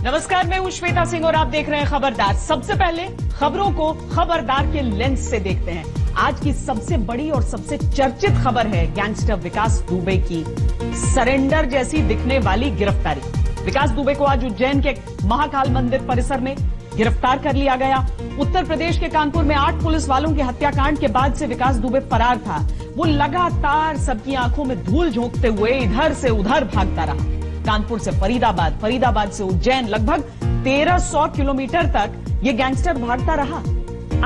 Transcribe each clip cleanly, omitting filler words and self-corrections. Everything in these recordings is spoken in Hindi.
नमस्कार, मैं हूं श्वेता सिंह और आप देख रहे हैं खबरदार। सबसे पहले खबरों को खबरदार के लेंस से देखते हैं। आज की सबसे बड़ी और सबसे चर्चित खबर है गैंगस्टर विकास दुबे की सरेंडर जैसी दिखने वाली गिरफ्तारी। विकास दुबे को आज उज्जैन के महाकाल मंदिर परिसर में गिरफ्तार कर लिया गया। उत्तर प्रदेश के कानपुर में 8 पुलिस वालों के हत्याकांड के बाद से विकास दुबे फरार था। वो लगातार सबकी आंखों में धूल झोंकते हुए इधर से उधर भागता रहा। कानपुर से फरीदाबाद, फरीदाबाद से उज्जैन, लगभग 1300 किलोमीटर तक ये गैंगस्टर भागता रहा।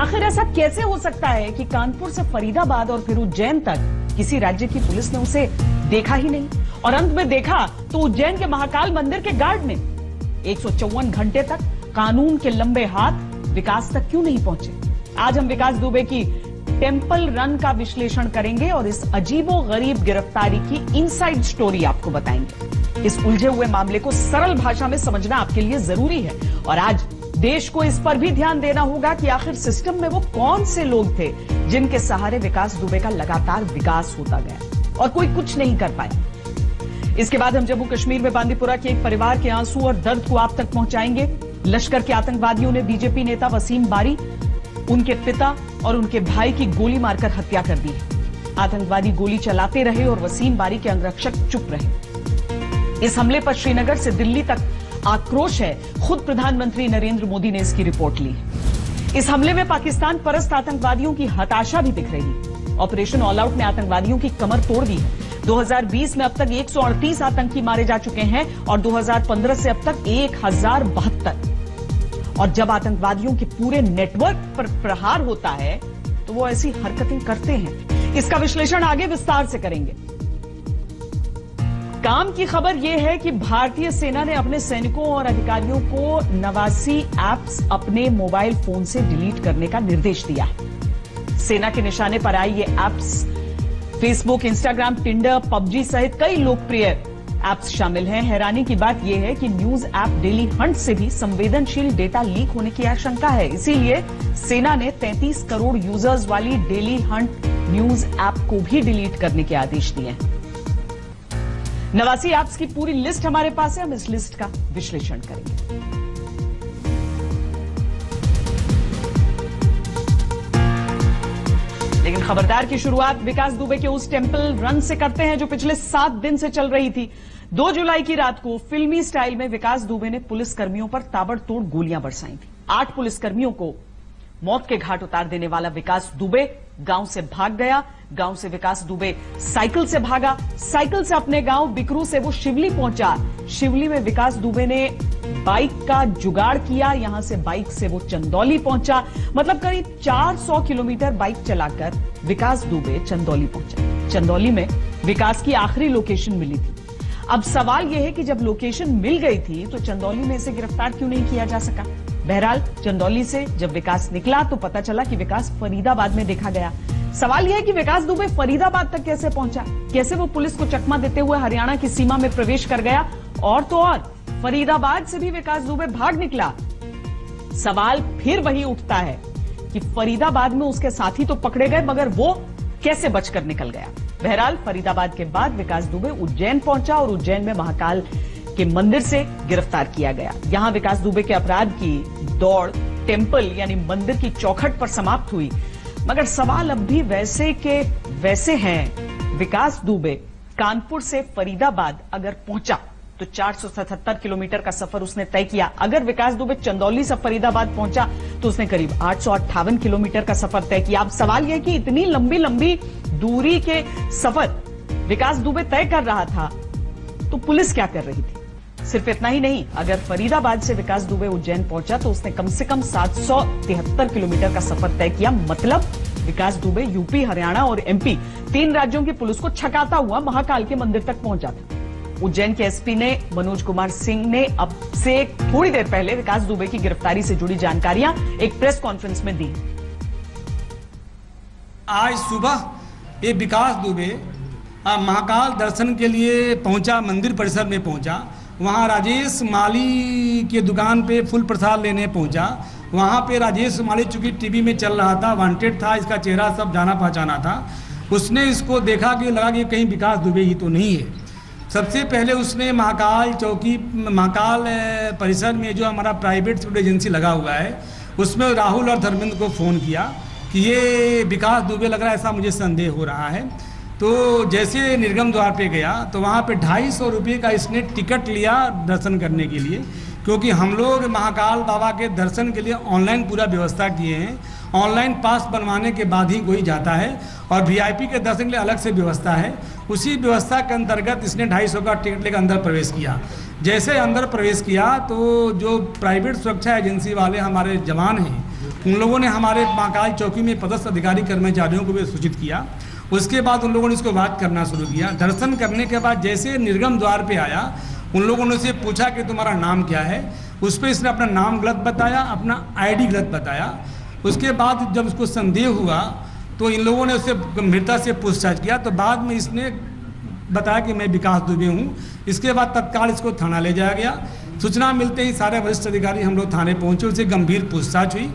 आखिर ऐसा कैसे हो सकता है कि कानपुर से फरीदाबाद और फिर उज्जैन तक किसी राज्य की पुलिस ने उसे देखा ही नहीं, और अंत में देखा तो उज्जैन के महाकाल मंदिर के गार्ड ने। 154 घंटे तक कानून के लंबे हाथ विकास तक क्यों नहीं पहुंचे? आज हम विकास दुबे की टेंपल रन का विश्लेषण करेंगे और इस अजीबोगरीब गिरफ्तारी की इनसाइड स्टोरी आपको बताएंगे। इस उलझे हुए मामले को सरल भाषा में समझना आपके लिए जरूरी है, और आज देश को इस पर भी ध्यान देना होगा कि आखिर सिस्टम में वो कौन से लोग थे जिनके सहारे विकास दुबे का लगातार विकास होता गया और कोई कुछ नहीं कर पाया। इसके बाद हम जम्मू कश्मीर में बांदीपुरा के एक परिवार के आंसू और दर्द को आप तक पहुंचाएंगे। लश्कर के आतंकवादियों ने बीजेपी नेता वसीम बारी, उनके पिता और उनके भाई की गोली मारकर हत्या कर दी है। आतंकवादी गोली चलाते रहे और वसीम बारी के अंगरक्षक चुप रहे। इस हमले पर श्रीनगर से दिल्ली तक आक्रोश है। खुद प्रधानमंत्री नरेंद्र मोदी ने इसकी रिपोर्ट ली है। इस हमले में पाकिस्तान परस्त आतंकवादियों की हताशा भी दिख रही है। ऑपरेशन ऑल आउट ने आतंकवादियों की कमर तोड़ दी है। 2020 में अब तक 138 आतंकी मारे जा चुके हैं और 2015 से अब तक 1072। और जब आतंकवादियों के पूरे नेटवर्क पर प्रहार होता है तो वो ऐसी हरकतें करते हैं। इसका विश्लेषण आगे विस्तार से करेंगे। काम की खबर यह है कि भारतीय सेना ने अपने सैनिकों और अधिकारियों को 89 ऐप्स अपने मोबाइल फोन से डिलीट करने का निर्देश दिया है। सेना के निशाने पर आई ये apps Facebook, Instagram, Tinder, PUBG सहित कई लोकप्रिय ऐप्स शामिल हैं। हैरानी की बात यह है कि न्यूज ऐप डेली हंट से भी संवेदनशील डेटा लीक होने की आशंका है। इसीलिए सेना ने 33 करोड़ यूजर्स वाली डेली हंट न्यूज ऐप को भी डिलीट करने के आदेश दिए हैं। 89 ऐप्स की पूरी लिस्ट हमारे पास है, हम इस लिस्ट का विश्लेषण करेंगे। लेकिन खबरदार की शुरुआत विकास दुबे के उस टेंपल रन से करते हैं जो पिछले 7 दिन से चल रही थी। 2 जुलाई की रात को फिल्मी स्टाइल में विकास दुबे ने पुलिसकर्मियों पर ताबड़तोड़ गोलियां बरसाई थी। 8 पुलिसकर्मियों को मौत के घाट उतार देने वाला विकास दुबे गांव से भाग गया। गांव से विकास दुबे साइकिल से भागा। साइकिल से अपने गांव बिकरू से वो शिवली पहुंचा। शिवली में विकास दुबे ने बाइक का जुगाड़ किया। यहां से बाइक से वो चंदौली पहुंचा। मतलब करीब 400 किलोमीटर बाइक चलाकर विकास दुबे चंदौली पहुंचा। चंदौली में विकास की आखिरी लोकेशन मिली थी। अब सवाल यह है कि जब लोकेशन मिल गई थी तो चंदौली में इसे गिरफ्तार क्यों नहीं किया जा सका? बहरहाल चंदौली से जब विकास निकला तो पता चला कि विकास फरीदाबाद में देखा गया। सवाल यह है कि विकास दुबे फरीदाबाद तक कैसे पहुंचा? कैसे वो पुलिस को चकमा देते हुए हरियाणा की सीमा में प्रवेश कर गया? और तो और फरीदाबाद से भी विकास दुबे भाग निकला। सवाल फिर वही उठता है कि फरीदाबाद में उसके साथी तो पकड़े गए, मगर वो कैसे बचकर निकल गया? बहरहाल फरीदाबाद के बाद विकास दुबे उज्जैन पहुंचा और उज्जैन में महाकाल के मंदिर से गिरफ्तार किया गया। यहां विकास दुबे के अपराध की दौड़ टेंपल यानी मंदिर की चौखट पर समाप्त हुई, मगर सवाल अब भी वैसे के वैसे हैं। विकास दुबे कानपुर से फरीदाबाद अगर पहुंचा तो 477 किलोमीटर का सफर उसने तय किया। अगर विकास दुबे चंदौली से फरीदाबाद पहुंचा तो उसने करीब 858 किलोमीटर का सफर तय किया। अब सवाल यह कि इतनी लंबी लंबी दूरी के सफर विकास दुबे तय कर रहा था तो पुलिस क्या कर रही थी? सिर्फ इतना ही नहीं, अगर फरीदाबाद से विकास दुबे उज्जैन पहुंचा तो उसने कम से कम 773 किलोमीटर का सफर तय किया। मतलब विकास दुबे यूपी, हरियाणा और एमपी 3 राज्यों की पुलिस को छकाता हुआ महाकाल के मंदिर तक पहुंचा था। उज्जैन के एसपी ने मनोज कुमार सिंह ने अब से थोड़ी देर पहले विकास दुबे की गिरफ्तारी से जुड़ी जानकारियां एक प्रेस कॉन्फ्रेंस में दी। आज सुबह ये विकास दुबे महाकाल दर्शन के लिए पहुंचा, मंदिर परिसर में पहुंचा। वहाँ राजेश माली के दुकान पे फूल प्रसाद लेने पहुंचा। वहाँ पे राजेश माली चूंकि टीवी में चल रहा था, वांटेड था, इसका चेहरा सब जाना पहचाना था। उसने इसको देखा कि लगा कि कहीं विकास दुबे ही तो नहीं है। सबसे पहले उसने महाकाल चौकी महाकाल परिसर में जो हमारा प्राइवेट सिक्योरिटी एजेंसी लगा हुआ है उसमें राहुल और धर्मेंद्र को फ़ोन किया कि ये विकास दुबे लग रहा है, ऐसा मुझे संदेह हो रहा है। तो जैसे निर्गम द्वार पे गया तो वहाँ पे 250 रुपये का इसने टिकट लिया दर्शन करने के लिए, क्योंकि हम लोग महाकाल बाबा के दर्शन के लिए ऑनलाइन पूरा व्यवस्था किए हैं। ऑनलाइन पास बनवाने के बाद ही कोई जाता है और वीआईपी के दर्शन के लिए अलग से व्यवस्था है। उसी व्यवस्था के अंतर्गत इसने 250 का टिकट लेकर अंदर प्रवेश किया। जैसे अंदर प्रवेश किया तो जो प्राइवेट सुरक्षा एजेंसी वाले हमारे जवान हैं उन लोगों ने हमारे महाकाल चौकी में पदस्थ अधिकारी कर्मचारियों को भी सूचित किया। उसके बाद उन लोगों ने इसको बात करना शुरू किया। दर्शन करने के बाद जैसे निर्गम द्वार पे आया उन लोगों ने उसे पूछा कि तुम्हारा नाम क्या है। उस पर इसने अपना नाम गलत बताया, अपना आईडी गलत बताया। उसके बाद जब उसको संदेह हुआ तो इन लोगों ने उससे गंभीरता से पूछताछ किया। तो बाद में इसने बताया कि मैं विकास दुबे हूँ। इसके बाद तत्काल इसको थाना ले जाया गया। सूचना मिलते ही सारे वरिष्ठ अधिकारी हम लोग थाने पहुंचे, उससे गंभीर पूछताछ हुई।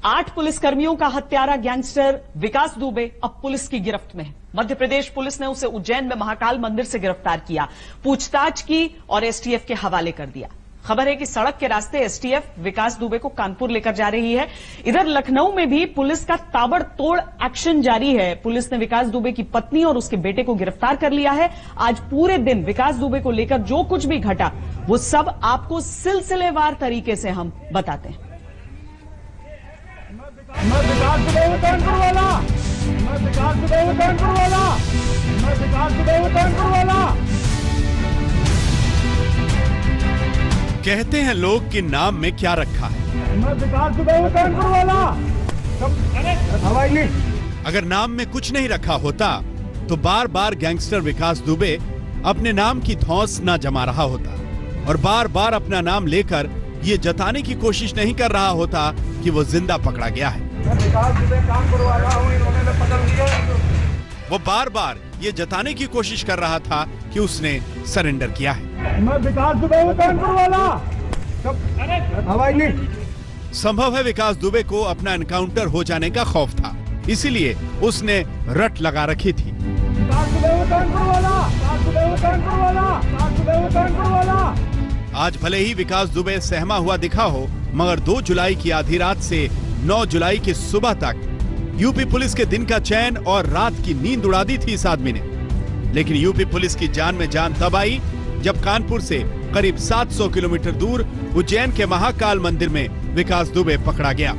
8 पुलिसकर्मियों का हत्यारा गैंगस्टर विकास दुबे अब पुलिस की गिरफ्त में है। मध्य प्रदेश पुलिस ने उसे उज्जैन में महाकाल मंदिर से गिरफ्तार किया, पूछताछ की और एसटीएफ के हवाले कर दिया। खबर है कि सड़क के रास्ते एसटीएफ विकास दुबे को कानपुर लेकर जा रही है। इधर लखनऊ में भी पुलिस का ताबड़तोड़ एक्शन जारी है। पुलिस ने विकास दुबे की पत्नी और उसके बेटे को गिरफ्तार कर लिया है। आज पूरे दिन विकास दुबे को लेकर जो कुछ भी घटा वो सब आपको सिलसिलेवार तरीके से हम बताते हैं। मैं विकास दुबे हूं कानपुर वाला, मैं विकास दुबे हूं कानपुर वाला, मैं विकास दुबे हूं कानपुर वाला। कहते हैं लोग कि नाम में क्या रखा है। मैं विकास दुबे हूं कानपुर वाला। हवाई नहीं। अगर नाम में कुछ नहीं रखा होता तो बार बार गैंगस्टर विकास दुबे अपने नाम की धौंस न जमा रहा होता और बार बार अपना नाम लेकर ये जताने की कोशिश नहीं कर रहा होता कि वो जिंदा पकड़ा गया है। मैं विकास दुबे कानपुर वाला हूं, इन्होंने पकड़ लिया। वो बार बार ये जताने की कोशिश कर रहा था कि उसने सरेंडर किया है। मैं विकास दुबे हूं कानपुर वाला। हवाई नहीं। संभव है विकास दुबे को अपना एनकाउंटर हो जाने का खौफ था, इसीलिए उसने रट लगा रखी थी। विकास दुबे हूं कानपुर वाला, विकास दुबे हूं कानपुर वाला, विकास दुबे हूं कानपुर वाला। आज भले ही विकास दुबे सहमा हुआ दिखा हो, मगर 2 जुलाई की आधी रात से 9 जुलाई की सुबह तक यूपी पुलिस के दिन का चैन और रात की नींद उड़ा दी थी इस आदमी ने। लेकिन यूपी पुलिस की जान में जान तब आई जब कानपुर से करीब 700 किलोमीटर दूर उज्जैन के महाकाल मंदिर में विकास दुबे पकड़ा गया।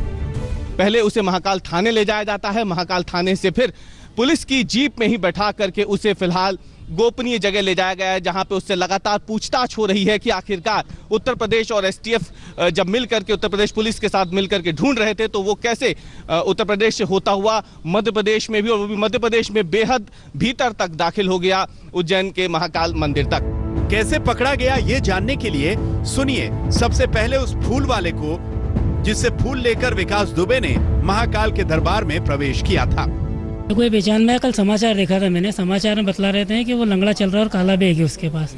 पहले उसे महाकाल थाने ले जाया जाता है। महाकाल थाने से फिर पुलिस की जीप में ही बैठा करके उसे फिलहाल गोपनीय जगह ले जाया गया है, जहां पे उससे लगातार पूछताछ हो रही है कि आखिरकार उत्तर प्रदेश और एसटीएफ जब मिल करके उत्तर प्रदेश पुलिस के साथ मिल करके ढूंढ रहे थे तो वो कैसे उत्तर प्रदेश से होता हुआ मध्य प्रदेश में भी, और वो भी मध्य प्रदेश में बेहद भीतर तक दाखिल हो गया, उज्जैन के महाकाल मंदिर तक। कैसे पकड़ा गया ये जानने के लिए सुनिए सबसे पहले उस फूल वाले को जिससे फूल लेकर विकास दुबे ने महाकाल के दरबार में प्रवेश किया था। कोई पहचान में कल समाचार देखा था मैंने, समाचार में बतला रहे थे कि वो लंगड़ा चल रहा है और काला बैग है उसके पास।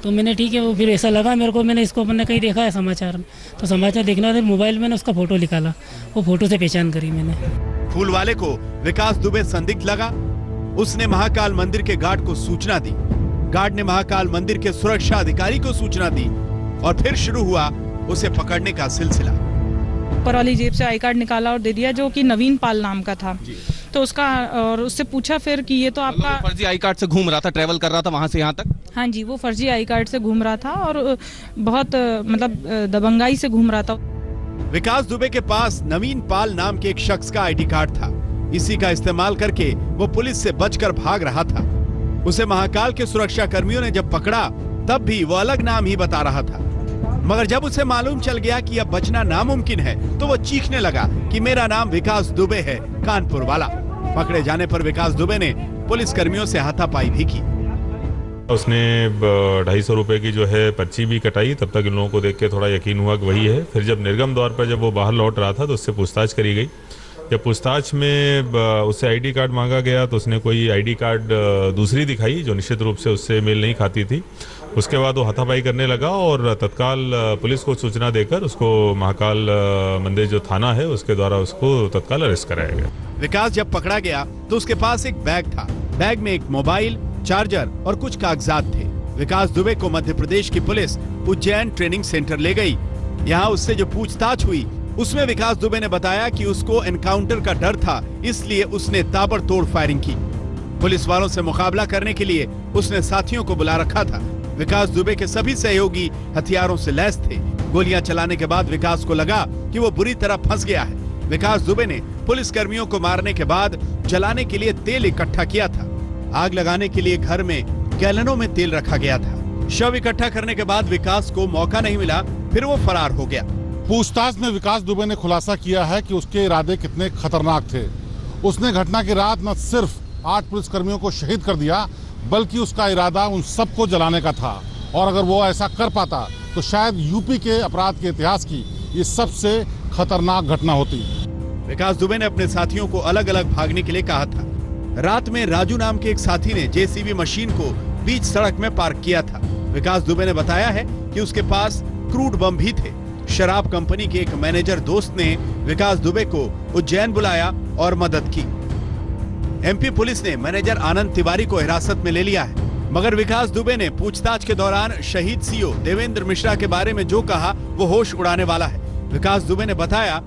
तो मैंने ठीक है, वो फिर ऐसा लगा मेरे को, मैंने इसको मैंने कहीं देखा है समाचार में, तो समाचार देखना था, मोबाइल में उसका फोटो निकाला, वो फोटो से पहचान करी मैंने। फूल वाले को विकास दुबे संदिग्ध लगा। उसने महाकाल मंदिर के गार्ड को सूचना दी। गार्ड ने महाकाल मंदिर के सुरक्षा अधिकारी को सूचना दी और फिर शुरू हुआ उसे पकड़ने का सिलसिला। ऊपर वाली जेब से आई कार्ड निकाला और दे दिया, जो कि नवीन पाल नाम का था। तो उसका और उससे पूछा फिर कि ये तो आपका फर्जी आई कार्ड से घूम रहा था, ट्रेवल कर रहा था वहां से यहाँ तक। हाँ जी, वो फर्जी आई कार्ड से घूम रहा था और बहुत मतलब दबंगाई से घूम रहा था। विकास दुबे के पास नवीन पाल नाम के एक शख्स का आईडी कार्ड था। इसी का इस्तेमाल करके वो पुलिस से बचकर भाग रहा था। उसे महाकाल के सुरक्षा कर्मियों ने जब पकड़ा तब भी वो अलग नाम ही बता रहा था, मगर जब उसे मालूम चल गया कि अब बचना नामुमकिन है तो वो चीखने लगा कि मेरा नाम विकास दुबे है, कानपुर वाला। पकड़े जाने पर विकास दुबे ने पुलिस कर्मियों से हाथापाई भी की। उसने 250 रुपए की जो है पर्ची भी कटाई। तब तक इन लोगों को देख के थोड़ा यकीन हुआ कि वही है। फिर जब निर्गम द्वार पर जब वो बाहर लौट रहा था तो उससे पूछताछ करी गई। जब पूछताछ में उससे आईडी कार्ड मांगा गया तो उसने कोई आईडी कार्ड दूसरी दिखाई जो निश्चित रूप से उससे मेल नहीं खाती थी। उसके बाद वो हाथापाई करने लगा और तत्काल पुलिस को सूचना देकर उसको महाकाल मंदिर जो थाना है उसके द्वारा उसको तत्काल अरेस्ट कराया गया। विकास जब पकड़ा गया तो उसके पास एक बैग था। बैग में एक मोबाइल, चार्जर और कुछ कागजात थे। विकास दुबे को मध्य प्रदेश की पुलिस उज्जैन ट्रेनिंग सेंटर ले गई। यहाँ उससे जो पूछताछ हुई उसमें विकास दुबे ने बताया कि उसको एनकाउंटर का डर था, इसलिए उसने ताबड़तोड़ फायरिंग की। पुलिस वालों से मुकाबला करने के लिए उसने साथियों को बुला रखा था। विकास दुबे के सभी सहयोगी हथियारों से लैस थे। गोलियां चलाने के बाद विकास को लगा कि वो बुरी तरह फंस गया है। विकास दुबे ने पुलिस कर्मियों को मारने के बाद जलाने के लिए तेल इकट्ठा किया था। आग लगाने के लिए घर में गैलनों में तेल रखा गया था। शव इकट्ठा करने के बाद विकास को मौका नहीं मिला, फिर वो फरार हो गया। पूछताछ में विकास दुबे ने खुलासा किया है कि उसके इरादे कितने खतरनाक थे। उसने घटना की रात न सिर्फ 8 पुलिसकर्मियों को शहीद कर दिया, बल्कि उसका इरादा उन सबको जलाने का था। और अगर वो ऐसा कर पाता तो शायद यूपी के अपराध के इतिहास की ये सबसे खतरनाक घटना होती। विकास दुबे ने अपने साथियों को अलग अलग भागने के लिए कहा था। रात में राजू नाम के एक साथी ने जेसीबी मशीन को बीच सड़क में पार्क किया था। विकास दुबे ने बताया है कि उसके पास क्रूड बम भी थे। शराब कंपनी के एक मैनेजर दोस्त ने विकास दुबे को उज्जैन बुलाया और मदद की। एमपी पुलिस ने मैनेजर आनंद तिवारी को हिरासत में ले लिया है, मगर विकास दुबे ने पूछताछ के दौरान शहीद सीओ देवेंद्र मिश्रा के बारे में जो कहा वो होश उड़ाने वाला है। विकास दुबे ने बताया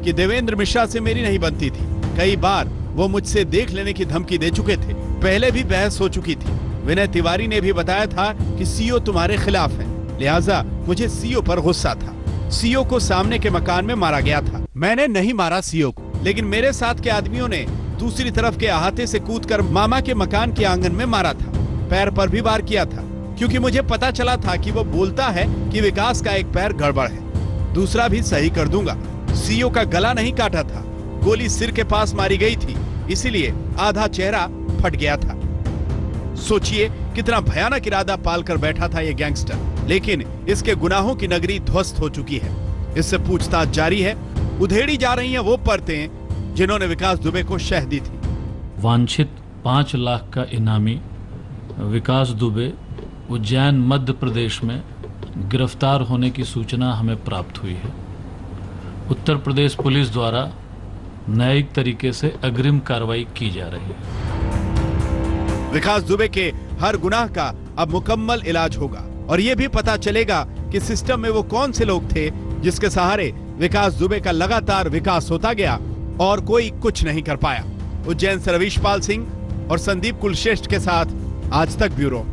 कि देवेंद्र मिश्रा से मेरी नहीं बनती थी। कई बार वो मुझसे देख लेने की धमकी दे चुके थे। पहले भी बहस हो चुकी थी। विनय तिवारी ने भी बताया था कि सीओ तुम्हारे खिलाफ है, लिहाजा मुझे सीओ पर गुस्सा था। सीओ को सामने के मकान में मारा गया था। मैंने नहीं मारा सीओ को, लेकिन मेरे साथ के आदमियों ने दूसरी तरफ के अहाते से कूदकर मामा के मकान के आंगन में मारा था। पैर पर भी वार किया था, क्योंकि मुझे पता चला था कि वो बोलता है कि विकास का एक पैर गड़बड़ है, दूसरा भी सही कर दूंगा। सीओ का गला नहीं काटा था, गोली सिर के पास मारी गई थी, इसीलिए आधा चेहरा फट गया था। सोचिए कितना भयानक इरादा पालकर बैठा था ये गैंगस्टर, लेकिन इसके गुनाहों की नगरी ध्वस्त हो चुकी है। इससे पूछताछ जारी है। उधेड़ी जा रही हैं वो परतें जिन्होंने विकास दुबे को शह दी थी। वांछित 5 लाख का इनामी विकास दुबे उज्जैन मध्य प्रदेश में गिरफ्तार होने की सूचना हमें प्राप्त हुई है। उत्तर प्रदेश पुलिस द्वारा न्यायिक तरीके से अग्रिम कार्रवाई की जा रही है। विकास दुबे के हर गुनाह का अब मुकम्मल इलाज होगा और ये भी पता चलेगा कि सिस्टम में वो कौन से लोग थे जिसके सहारे विकास दुबे का लगातार विकास होता गया और कोई कुछ नहीं कर पाया। उज्जैन से रवीश पाल सिंह और संदीप कुलश्रेष्ठ के साथ आज तक ब्यूरो।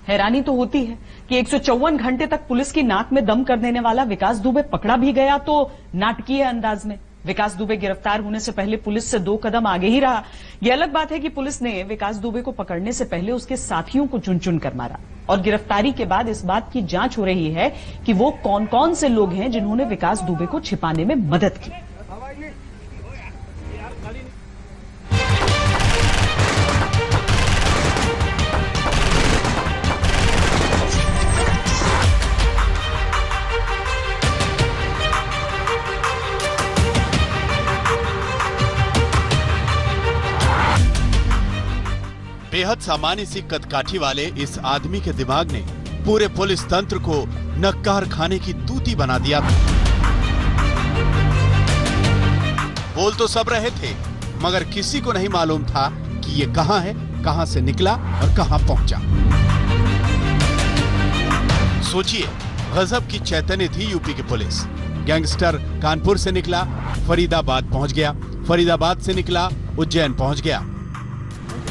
हैरानी तो होती है कि 154 घंटे तक पुलिस की नाक में दम कर देने वाला विकास दुबे पकड़ा भी गया तो नाटकीय अंदाज में। विकास दुबे गिरफ्तार होने से पहले पुलिस से 2 कदम आगे ही रहा। यह अलग बात है कि पुलिस ने विकास दुबे को पकड़ने से पहले उसके साथियों को चुन चुन कर मारा और गिरफ्तारी के बाद इस बात की जांच हो रही है कि वो कौन कौन से लोग हैं जिन्होंने विकास दुबे को छिपाने में मदद की। बेहद सामान्य सी कदकाठी वाले इस आदमी के दिमाग ने पूरे पुलिस तंत्र को नक्कार खाने की तूती बना दिया था। बोल तो सब रहे थे, मगर किसी को नहीं मालूम था कि ये कहां है, कहां से निकला और कहां पहुंचा। सोचिए, गजब की चैतन्य थी यूपी की पुलिस। गैंगस्टर कानपुर से निकला, फरीदाबाद पहुंच गया, फरीदाबाद से निकला, उज्जैन पहुंच गया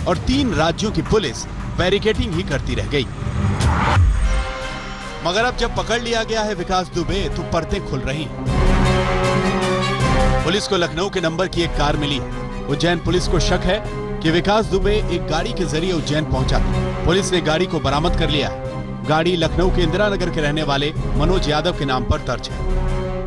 और 3 राज्यों की पुलिस बैरिकेडिंग ही करती रह गई। मगर अब जब पकड़ लिया गया है विकास दुबे तो परतें खुल रही हैं। पुलिस को लखनऊ के नंबर की एक कार मिली है। उज्जैन पुलिस को शक है कि विकास दुबे एक गाड़ी के जरिए उज्जैन पहुंचा। पुलिस ने गाड़ी को बरामद कर लिया है। गाड़ी लखनऊ के इंदिरा नगर के रहने वाले मनोज यादव के नाम पर दर्ज है।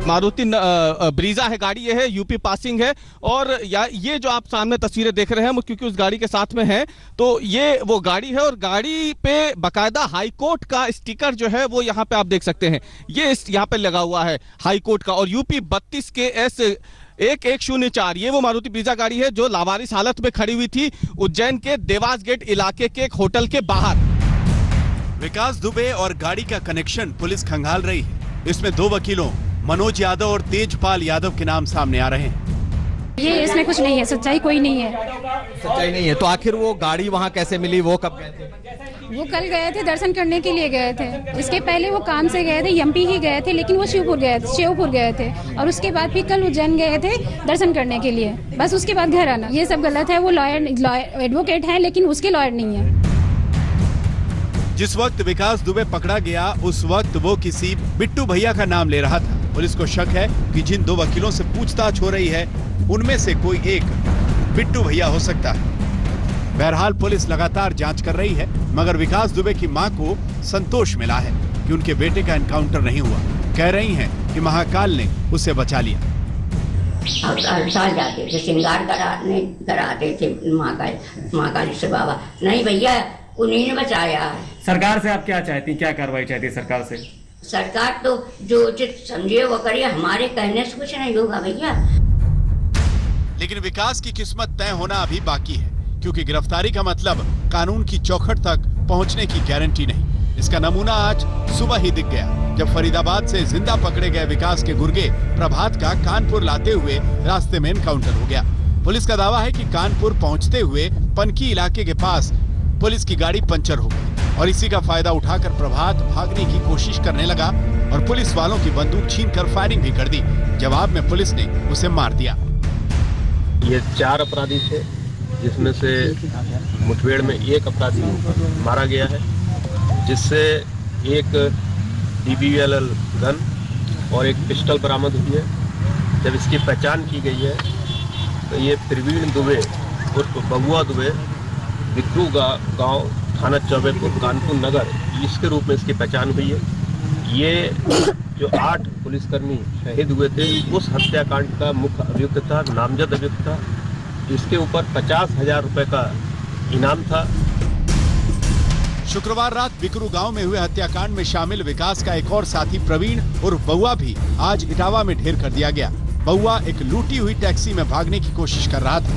मारुति ब्रीजा है गाड़ी, ये है यूपी पासिंग है। और ये जो आप सामने तस्वीरें देख रहे हैं क्योंकि उस गाड़ी के साथ में है, तो ये वो गाड़ी है और गाड़ी पे बकायदा हाई कोर्ट का स्टिकर जो है वो यहाँ पे आप देख सकते हैं, ये यहाँ पे लगा हुआ है हाई कोर्ट का। और यूपी 32 के एस 1104 ये वो मारुति ब्रीजा गाड़ी है जो लावारिस हालत में खड़ी हुई थी उज्जैन के देवास गेट इलाके के एक होटल के बाहर। विकास दुबे और गाड़ी का कनेक्शन पुलिस खंगाल रही है। इसमें 2 वकीलों मनोज यादव और तेजपाल यादव के नाम सामने आ रहे हैं। ये इसमें कुछ नहीं है, सच्चाई कोई नहीं है। सच्चाई नहीं है तो आखिर वो गाड़ी वहाँ कैसे मिली, वो कब गए थे? वो कल गए थे, दर्शन करने के लिए गए थे। इसके पहले वो काम से गए थे, एमपी ही गए थे, लेकिन वो शिवपुर गए थे और उसके बाद फिर कल उज्जैन गए थे दर्शन करने के लिए, बस उसके बाद घर आना। ये सब गलत है। वो लॉयर एडवोकेट है लेकिन उसके लॉयर नहीं है। जिस वक्त विकास दुबे पकड़ा गया उस वक्त वो किसी बिट्टू भैया का नाम ले रहा था। पुलिस को शक है कि जिन 2 वकीलों से पूछताछ हो रही है उनमें से कोई एक बिट्टू भैया हो सकता है। बहरहाल पुलिस लगातार जांच कर रही है, मगर विकास दुबे की मां को संतोष मिला है कि उनके बेटे का एनकाउंटर नहीं हुआ। कह रही हैं कि महाकाल ने उसे बचा लिया। हर साल जाते थे, श्रृंगार कराते थे महाकाल से बाबा। नहीं भैया, उन्हीं ने बचाया है। सरकार से आप क्या चाहती, क्या कार्रवाई चाहती है सरकार से? सरकार तो जो उचित समझे वो करिए, हमारे कहने से कुछ नहीं होगा भैया। लेकिन विकास की किस्मत तय होना अभी बाकी है, क्योंकि गिरफ्तारी का मतलब कानून की चौखट तक पहुंचने की गारंटी नहीं। इसका नमूना आज सुबह ही दिख गया, जब फरीदाबाद से जिंदा पकड़े गए विकास के गुर्गे प्रभात का कानपुर लाते हुए रास्ते में एनकाउंटर हो गया। पुलिस का दावा है कि कानपुर पहुंचते हुए पनकी इलाके के पास पुलिस की गाड़ी पंचर हो गई और इसी का फायदा उठाकर प्रभात भागने की कोशिश करने लगा और पुलिस वालों की बंदूक छीनकर फायरिंग भी कर दी। जवाब में पुलिस ने उसे मार दिया। ये 4 अपराधी थे, जिसमें से मुठभेड़ में 1 अपराधी मारा गया है, जिससे एक DBLL गन और एक पिस्टल बरामद हुई है। जब इसकी पहचान की गई है तो ये प्रवीण दुबे उर्फ बबुआ दुबे, विक्रू गांव, थाना चौबेपुर, कानपुर नगर, इसके रूप में इसकी पहचान हुई है। ये जो 8 पुलिसकर्मी शहीद हुए थे उस हत्याकांड का मुख्य अभियुक्त था, नामजद अभियुक्त था। इसके ऊपर 50,000 रुपए का इनाम था। शुक्रवार रात विक्रू गांव में हुए हत्याकांड में शामिल विकास का एक और साथी प्रवीण उर्फ बउआ भी आज इटावा में ढेर कर दिया गया। बउआ एक लूटी हुई टैक्सी में भागने की कोशिश कर रहा था।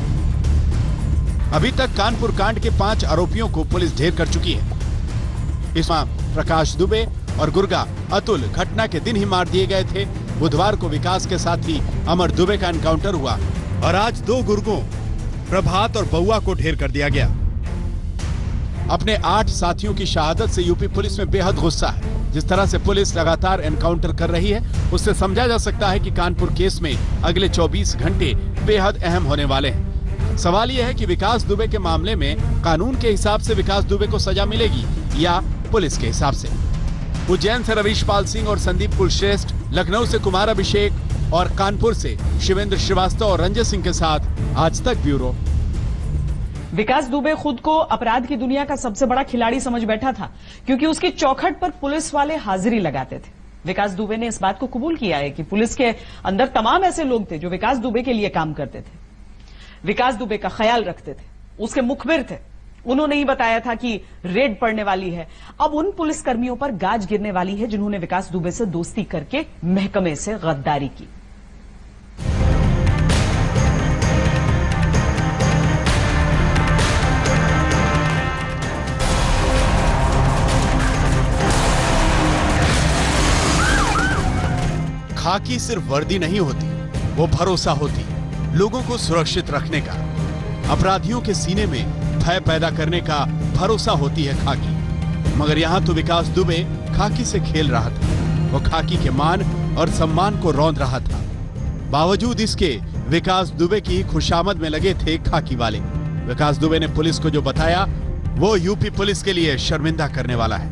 अभी तक कानपुर कांड के 5 आरोपियों को पुलिस ढेर कर चुकी है। इसमें प्रकाश दुबे और गुर्गा अतुल घटना के दिन ही मार दिए गए थे। बुधवार को विकास के साथी अमर दुबे का एनकाउंटर हुआ और आज 2 गुर्गों प्रभात और बउआ को ढेर कर दिया गया। अपने 8 साथियों की शहादत से यूपी पुलिस में बेहद गुस्सा है। जिस तरह से पुलिस लगातार एनकाउंटर कर रही है उससे समझा जा सकता है कि कानपुर केस में अगले 24 घंटे बेहद अहम होने वाले हैं। सवाल यह है कि विकास दुबे के मामले में कानून के हिसाब से विकास दुबे को सजा मिलेगी या पुलिस के हिसाब से। उज्जैन से रवीश पाल सिंह और संदीप कुलश्रेष्ठ, लखनऊ से कुमार अभिषेक और कानपुर से शिवेंद्र श्रीवास्तव और रंजय सिंह के साथ आज तक ब्यूरो। विकास दुबे खुद को अपराध की दुनिया का सबसे बड़ा खिलाड़ी समझ बैठा था, क्योंकि उसकी चौखट पर पुलिस वाले हाजिरी लगाते थे। विकास दुबे ने इस बात को कबूल किया है कि पुलिस के अंदर तमाम ऐसे लोग थे जो विकास दुबे के लिए काम करते थे, विकास दुबे का ख्याल रखते थे, उसके मुखबिर थे। उन्होंने ही बताया था कि रेड पड़ने वाली है। अब उन पुलिसकर्मियों पर गाज गिरने वाली है जिन्होंने विकास दुबे से दोस्ती करके महकमे से गद्दारी की। खाकी सिर्फ वर्दी नहीं होती, वो भरोसा होती लोगों को सुरक्षित रखने का। अपराधियों के सीने में भय पैदा करने का भरोसा होती है खाकी। मगर यहाँ तो विकास दुबे खाकी से खेल रहा था। वो खाकी के मान और सम्मान को रौंद रहा था। बावजूद इसके विकास दुबे की खुशामद में लगे थे खाकी वाले। विकास दुबे ने पुलिस को जो बताया वो यूपी पुलिस के लिए शर्मिंदा करने वाला है।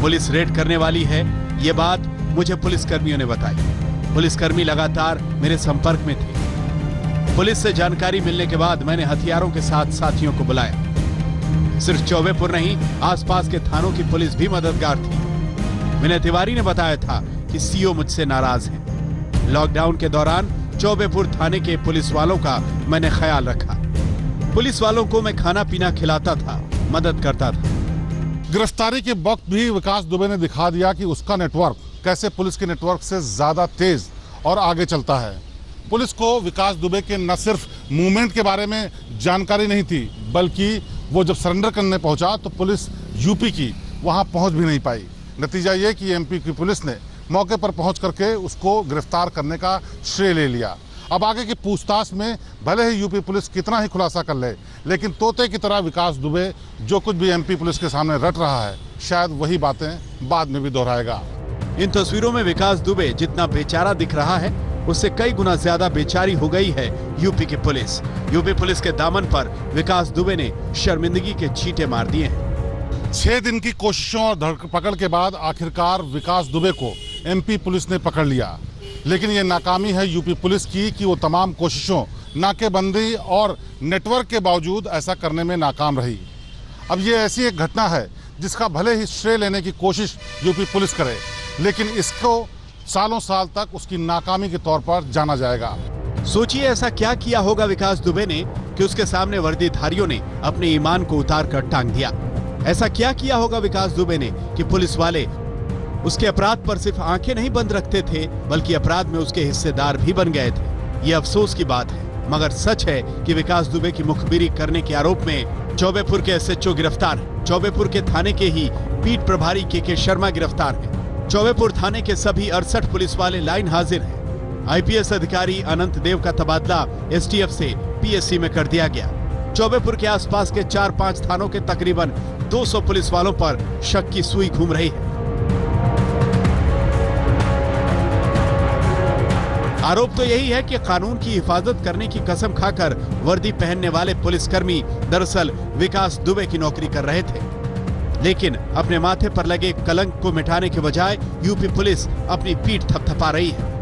पुलिस रेड करने वाली है, ये बात मुझे पुलिसकर्मियों ने बताई। पुलिसकर्मी लगातार मेरे संपर्क में थे। पुलिस से जानकारी मिलने के बाद मैंने हथियारों के साथ साथियों को बुलाया। सिर्फ चौबेपुर नहीं, आसपास के थानों की पुलिस भी मददगार थी। विनय तिवारी ने बताया था कि सीओ मुझसे नाराज हैं। लॉकडाउन के दौरान चौबेपुर थाने के पुलिस वालों का मैंने ख्याल रखा। पुलिस वालों को मैं खाना पीना खिलाता था, मदद करता था। गिरफ्तारी के वक्त भी विकास दुबे ने दिखा दिया कि उसका नेटवर्क कैसे पुलिस के नेटवर्क से ज्यादा तेज और आगे चलता है। पुलिस को विकास दुबे के न सिर्फ मूवमेंट के बारे में जानकारी नहीं थी, बल्कि वो जब सरेंडर करने पहुंचा तो पुलिस यूपी की वहां पहुंच भी नहीं पाई। नतीजा ये कि एमपी की पुलिस ने मौके पर पहुंच करके उसको गिरफ्तार करने का श्रेय ले लिया। अब आगे की पूछताछ में भले ही यूपी पुलिस कितना ही खुलासा कर ले, लेकिन तोते की तरह विकास दुबे जो कुछ भी एमपी पुलिस के सामने रट रहा है, शायद वही बातें बाद में भी दोहराएगा। इन तस्वीरों में विकास दुबे जितना बेचारा दिख रहा है, उससे कई गुना ज्यादा बेचारी हो गई है यूपी की पुलिस। यूपी पुलिस के दामन पर विकास दुबे ने शर्मिंदगी के छींटे मार दिए हैं। 6 दिन की कोशिशों और धरपकड़ के बाद आखिरकार विकास दुबे को एमपी पुलिस ने पकड़ लिया, लेकिन ये नाकामी है यूपी पुलिस की कि वो तमाम कोशिशों, नाकेबंदी और नेटवर्क के बावजूद ऐसा करने में नाकाम रही। अब ये ऐसी एक घटना है जिसका भले ही श्रेय लेने की कोशिश यूपी पुलिस करे, लेकिन इसको सालों साल तक उसकी नाकामी के तौर पर जाना जाएगा। सोचिए ऐसा क्या किया होगा विकास दुबे ने कि उसके सामने वर्दीधारियों ने अपने ईमान को उतार कर टांग दिया। ऐसा क्या किया होगा विकास दुबे ने कि पुलिस वाले उसके अपराध पर सिर्फ आंखें नहीं बंद रखते थे, बल्कि अपराध में उसके हिस्सेदार भी बन गए थे। ये अफसोस की बात है, मगर सच है कि विकास दुबे की मुखबिरी करने के आरोप में चौबेपुर के एसएचओ गिरफ्तार है। चौबेपुर के थाने के ही पीठ प्रभारी के शर्मा गिरफ्तार है। चौबेपुर थाने के सभी 68 पुलिस वाले लाइन हाजिर हैं। आईपीएस अधिकारी अनंत देव का तबादला एसटीएफ से पीएससी में कर दिया गया। चौबेपुर के आसपास के 4-5 थानों के तकरीबन 200 पुलिस वालों पर शक की सुई घूम रही है। आरोप तो यही है कि कानून की हिफाजत करने की कसम खाकर वर्दी पहनने वाले पुलिसकर्मी दरअसल विकास दुबे की नौकरी कर रहे थे, लेकिन अपने माथे पर लगे कलंक को मिटाने के बजाय यूपी पुलिस अपनी पीठ थपथपा रही है।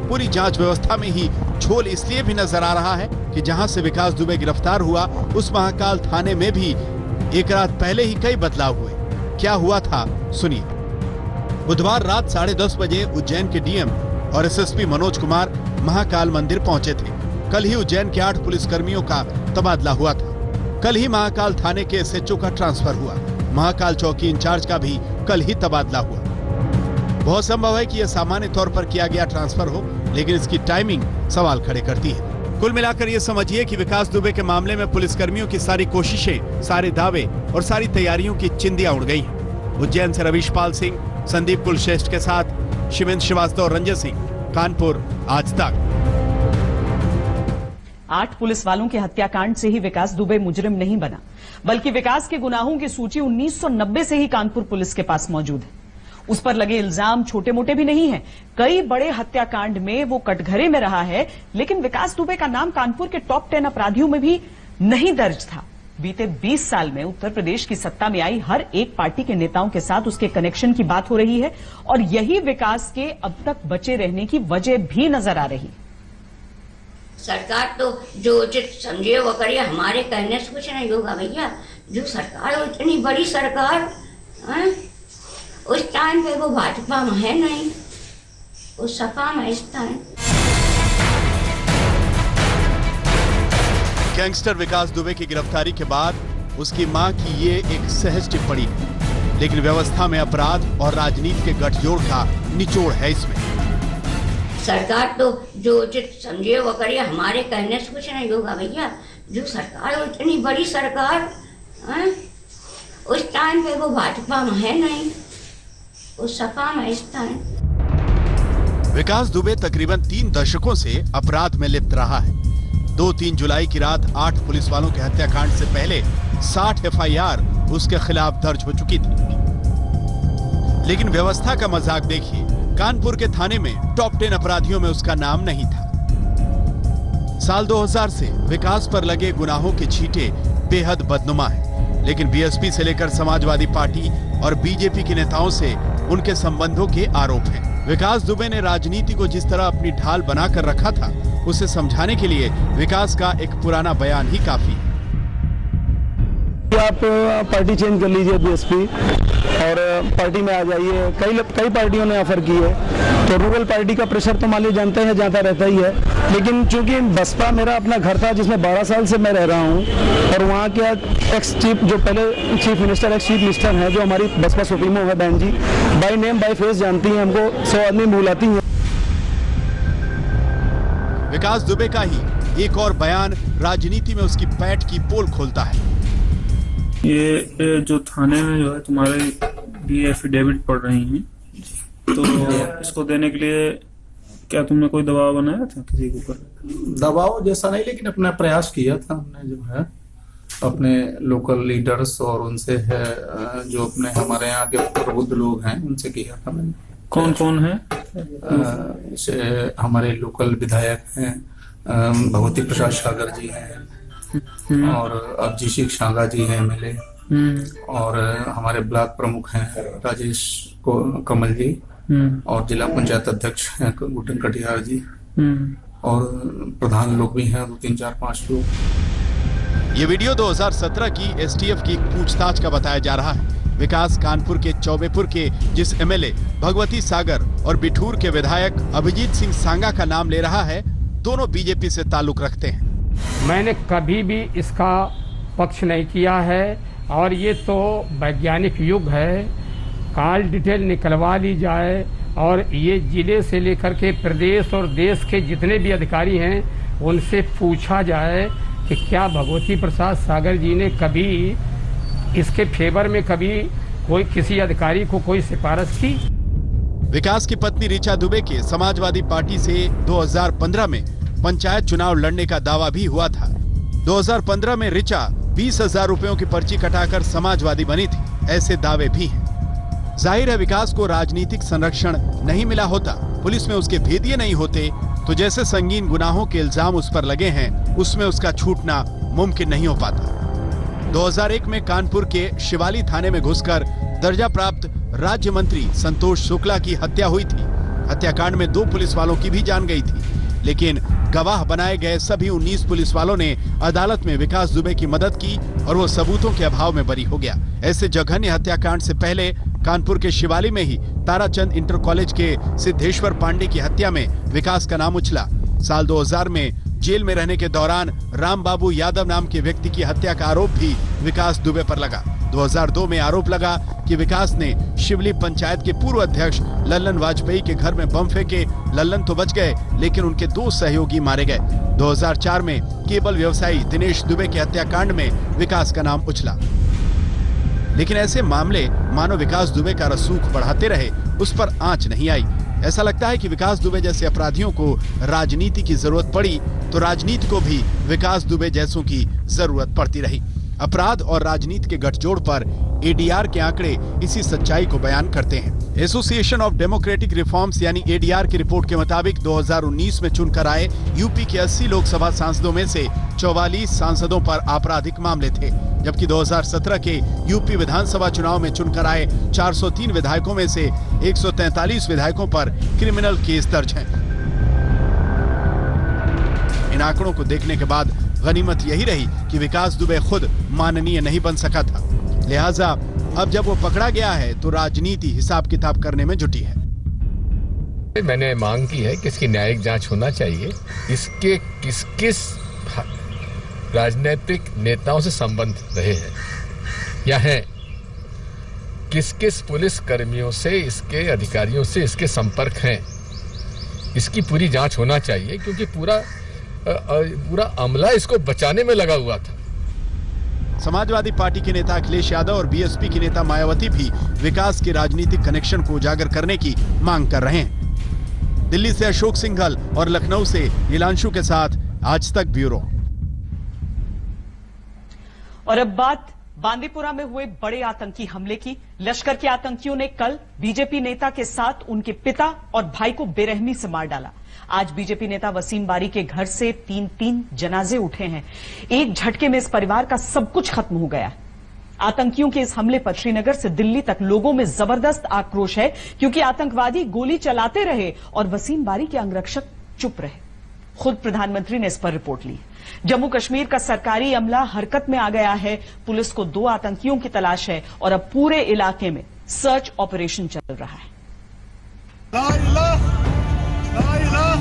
पूरी जांच व्यवस्था में ही झोल इसलिए भी नजर आ रहा है कि जहां से विकास दुबे गिरफ्तार हुआ, उस महाकाल थाने में भी एक रात पहले ही कई बदलाव हुए। क्या हुआ था, सुनिए। बुधवार रात 10:30 बजे उज्जैन के डीएम और एसएसपी मनोज कुमार महाकाल मंदिर पहुंचे थे। कल ही उज्जैन के 8 पुलिसकर्मियों का तबादला हुआ था। कल ही महाकाल थाने के एसएचओ का ट्रांसफर हुआ। महाकाल चौकी इंचार्ज का भी कल ही तबादला हुआ। बहुत संभव है कि यह सामान्य तौर पर किया गया ट्रांसफर हो, लेकिन इसकी टाइमिंग सवाल खड़े करती है। कुल मिलाकर ये समझिए कि विकास दुबे के मामले में पुलिसकर्मियों की सारी कोशिशें, सारे दावे और सारी तैयारियों की चिंदियां उड़ गई हैं। उज्जैन से रवीश पाल सिंह, संदीप कुलश्रेष्ठ के साथ शिवेंद्र श्रीवास्तव और रंजन सिंह, कानपुर, आज तक। 8 पुलिस वालों के हत्याकांड से ही विकास दुबे मुजरिम नहीं बना, बल्कि विकास के गुनाहों की सूची 1990 से ही कानपुर पुलिस के पास मौजूद है। उस पर लगे इल्जाम छोटे मोटे भी नहीं हैं। कई बड़े हत्याकांड में वो कटघरे में रहा है, लेकिन विकास दुबे का नाम कानपुर के टॉप 10 अपराधियों में भी नहीं दर्ज था। बीते 20 साल में उत्तर प्रदेश की सत्ता में आई हर एक पार्टी के नेताओं के साथ उसके कनेक्शन की बात हो रही है, और यही विकास के अब तक बचे रहने की वजह भी नजर आ रही। सरकार तो जो उचित समझे वो करिए, हमारे कहने से कुछ नहीं होगा भैया। जो सरकार, इतनी बड़ी सरकार है, उस टाइम पे वो भाजपा में है नहीं, वो सपा में इस टाइम। गैंगस्टर विकास दुबे की गिरफ्तारी के बाद उसकी मां की ये एक सहज टिप्पणी है, लेकिन व्यवस्था में अपराध और राजनीति के गठजोड़ का निचोड़ है इसमें। सरकार तो जो उचित समझे वो करिए, हमारे कहने से कुछ नहीं होगा भैया। जो सरकार, इतनी बड़ी सरकार है, उस टाइम पे वो भाजपा में है नहीं, वो सपा में इस टाइम। विकास दुबे तकरीबन 3 दशकों से अपराध में लिप्त रहा है। 2-3 जुलाई की रात 8 पुलिस वालों के हत्याकांड से पहले 60 एफआईआर उसके खिलाफ दर्ज हो चुकी थी। लेकिन व्यवस्था का मजाक देखिए, कानपुर के थाने में टॉप 10 अपराधियों में उसका नाम नहीं था। साल 2000 से विकास पर लगे गुनाहों के छींटे बेहद बदनुमा है, लेकिन बीएसपी से लेकर समाजवादी पार्टी और बीजेपी के नेताओं से उनके संबंधों के आरोप हैं। विकास दुबे ने राजनीति को जिस तरह अपनी ढाल बनाकर रखा था, उसे समझाने के लिए विकास का एक पुराना बयान ही काफी है। आप पार्टी चेंज कर लीजिए बीएसपी और पार्टी में आ जाइए। कई पार्टियों ने ऑफर की है, तो रूरल पार्टी का प्रेशर तो मान लीजिए जानते हैं, जाता रहता ही है। लेकिन चूंकि बसपा मेरा अपना घर था जिसमें 12 साल से मैं रह रहा हूँ, और वहाँ के एक्स चीफ, जो पहले chief minister, ex chief minister हैं, जो हमारी बसपा सुप्रीमो है बहन जी, बाई नेम बाई फेस जानती हैं हमको, 100 आदमी बुलाती हैं। विकास दुबे का ही एक और बयान राजनीति में उसकी पैठ की पोल खोलता है। ये जो थाने में जो है तुम्हारे भी एफिडेविट पढ़ रही हैं, तो इसको देने के लिए क्या तुमने कोई दबाव बनाया था किसी के ऊपर? दबाव जैसा नहीं, लेकिन अपना प्रयास किया था हमने, जो है अपने लोकल लीडर्स और उनसे है जो अपने हमारे यहाँ के प्रबुद्ध लोग हैं उनसे किया था मैंने। कौन कौन है? जैसे हमारे लोकल विधायक हैं भगवती प्रसाद सागर जी हैं और अभिजीत शांगा जी हैं एमएलए, और हमारे ब्लॉक प्रमुख हैं राजेश कमल जी, और जिला पंचायत अध्यक्ष हैं गुटन कटियार जी, और प्रधान लोग भी हैं 2, 3, 4, 5 लोग। ये वीडियो 2017 की एसटीएफ की पूछताछ का बताया जा रहा है। विकास कानपुर के चौबेपुर के जिस एमएलए भगवती सागर और बिठूर के विधायक अभिजीत सिंह सांगा का नाम ले रहा है, दोनों बीजेपी से ताल्लुक रखते हैं। मैंने कभी भी इसका पक्ष नहीं किया है, और ये तो वैज्ञानिक युग है, कॉल डिटेल निकलवा ली जाए और ये जिले से लेकर के प्रदेश और देश के जितने भी अधिकारी हैं उनसे पूछा जाए कि क्या भगवती प्रसाद सागर जी ने कभी इसके फेवर में कभी कोई किसी अधिकारी को कोई सिफारिश की। विकास की पत्नी ऋचा दुबे के समाजवादी पार्टी से 2015 में पंचायत चुनाव लड़ने का दावा भी हुआ था। 2015 में ऋचा 20,000 रुपयों की पर्ची कटाकर समाजवादी बनी थी, ऐसे दावे भी हैं। जाहिर है विकास को राजनीतिक संरक्षण नहीं मिला होता, पुलिस में उसके भेदिए नहीं होते, तो जैसे संगीन गुनाहों के इल्जाम उस पर लगे हैं उसमें उसका छूटना मुमकिन नहीं हो पाता। 2001 में कानपुर के शिवाली थाने में घुसकर दर्जा प्राप्त राज्य मंत्री संतोष शुक्ला की हत्या हुई थी। हत्याकांड में 2 पुलिस वालों की भी जान गई थी, लेकिन गवाह बनाए गए सभी 19 पुलिस वालों ने अदालत में विकास दुबे की मदद की और वो सबूतों के अभाव में बरी हो गया। ऐसे जघन्य हत्याकांड से पहले कानपुर के शिवाली में ही ताराचंद इंटर कॉलेज के सिद्धेश्वर पांडे की हत्या में विकास का नाम उछला। साल 2000 में जेल में रहने के दौरान राम बाबू यादव नाम के व्यक्ति की हत्या का आरोप भी विकास दुबे पर लगा। 2002 में आरोप लगा कि विकास ने शिवली पंचायत के पूर्व अध्यक्ष लल्लन वाजपेयी के घर में बम फेंके। लल्लन तो बच गए, लेकिन उनके 2 सहयोगी मारे गए। 2004 में केबल व्यवसायी दिनेश दुबे के हत्याकांड में विकास का नाम उछला। लेकिन ऐसे मामले मानो विकास दुबे का रसूख बढ़ाते रहे, उस पर आंच नहीं आई। ऐसा लगता है कि विकास दुबे जैसे अपराधियों को राजनीति की जरूरत पड़ी तो राजनीति को भी विकास दुबे जैसों की जरूरत पड़ती रही। अपराध और राजनीति के गठजोड़ पर एडीआर के आंकड़े इसी सच्चाई को बयान करते हैं। एसोसिएशन ऑफ डेमोक्रेटिक रिफॉर्म्स यानी एडीआर की रिपोर्ट के मुताबिक 2019 में चुनकर आए यूपी के 80 लोकसभा सांसदों में से 44 सांसदों पर आपराधिक मामले थे, जबकि 2017 के यूपी विधानसभा चुनाव में चुनकर आए 403 विधायकों में से 143 विधायकों पर क्रिमिनल केस दर्ज हैं। इन आंकड़ों को देखने के बाद गनीमत यही रही कि विकास दुबे खुद माननीय नहीं बन सका था। लिहाजा अब जब वो पकड़ा गया है तो राजनीति हिसाब किताब करने में जुटी है। मैंने मांग की है कि इसकी न्यायिक जांच होना चाहिए। इसके किस राजनीतिक नेताओं से संबंध रहे हैं या हैं, किस पुलिस कर्मियों से, इसके अधिकारियों से इसके संपर्क हैं, इसकी पूरी जांच होना चाहिए, क्योंकि पूरा अमला इसको बचाने में लगा हुआ था। समाजवादी पार्टी के नेता अखिलेश यादव और बीएसपी की नेता मायावती भी विकास के राजनीतिक कनेक्शन को उजागर करने की मांग कर रहे हैं। दिल्ली से अशोक सिंघल और लखनऊ से नीलांशु के साथ आज तक ब्यूरो। और अब बात बांदीपुरा में हुए बड़े आतंकी हमले की। लश्कर के आतंकियों ने कल बीजेपी नेता के साथ उनके पिता और भाई को बेरहमी से मार डाला। आज बीजेपी नेता वसीम बारी के घर से 3 जनाजे उठे हैं। एक झटके में इस परिवार का सब कुछ खत्म हो गया। आतंकियों के इस हमले पर श्रीनगर से दिल्ली तक लोगों में जबरदस्त आक्रोश है, क्योंकि आतंकवादी गोली चलाते रहे और वसीम बारी के अंगरक्षक चुप रहे। खुद प्रधानमंत्री ने इस पर रिपोर्ट ली। जम्मू कश्मीर का सरकारी अमला हरकत में आ गया है। पुलिस को 2 आतंकियों की तलाश है और अब पूरे इलाके में सर्च ऑपरेशन चल रहा है। ला इलाह, ला इलाह,